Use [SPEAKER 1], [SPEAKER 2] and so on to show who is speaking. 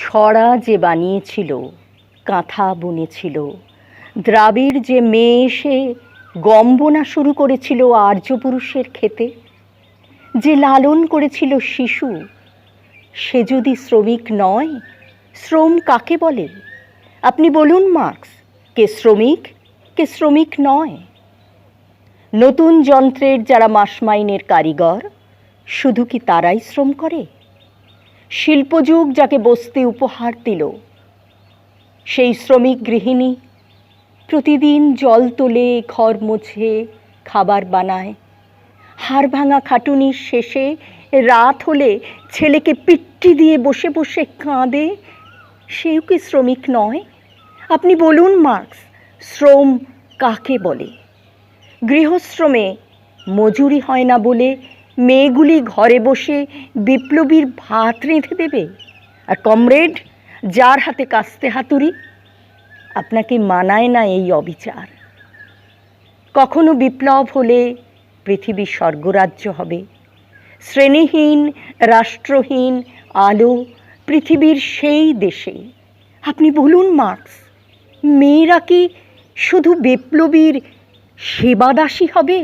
[SPEAKER 1] ছড়া যে বানিয়েছিল, কাঁথা বুনেছিল, দ্রাবিড় যে মেয়ে এসে গম্বনা শুরু করেছিল আর্য পুরুষের ক্ষেতে, যে লালন করেছিল শিশু, সে যদি শ্রমিক নয়, শ্রম কাকে বলে? আপনি বলুন মার্কস, কে শ্রমিক, কে শ্রমিক নয়? নতুন যন্ত্রের যারা মাসমাইনের কারিগর, শুধু কি তারাই শ্রম করে? শিল্পযুগ যাকে বস্তি উপহার দিল, সেই শ্রমিক গৃহিণী প্রতিদিন জল তোলে, ঘর মোছে, খাবার বানায়। হাড় ভাঙা খাটুনির শেষে রাত হলে ছেলেকে পিট্টি দিয়ে বসে বসে কাঁদে, সেও কি শ্রমিক নয়? আপনি বলুন মার্কস, শ্রম কাকে বলে? গৃহশ্রমে মজুরি হয় না বলে মেয়েগুলি ঘরে বসে বিপ্লবীর ভাত রেঁধে দেবে, আর কমরেড যার হাতে কাস্তে হাতুড়ি? আপনাকে মানায় না এই অবিচার। কখনো বিপ্লব হলে পৃথিবী স্বর্গরাজ্য হবে। শ্রেণীহীন, রাষ্ট্রহীন আলো পৃথিবীর সেই দেশে। আপনি বলুন মার্কস, মেয়েরা কি শুধু বিপ্লবীর সেবাদাসী হবে?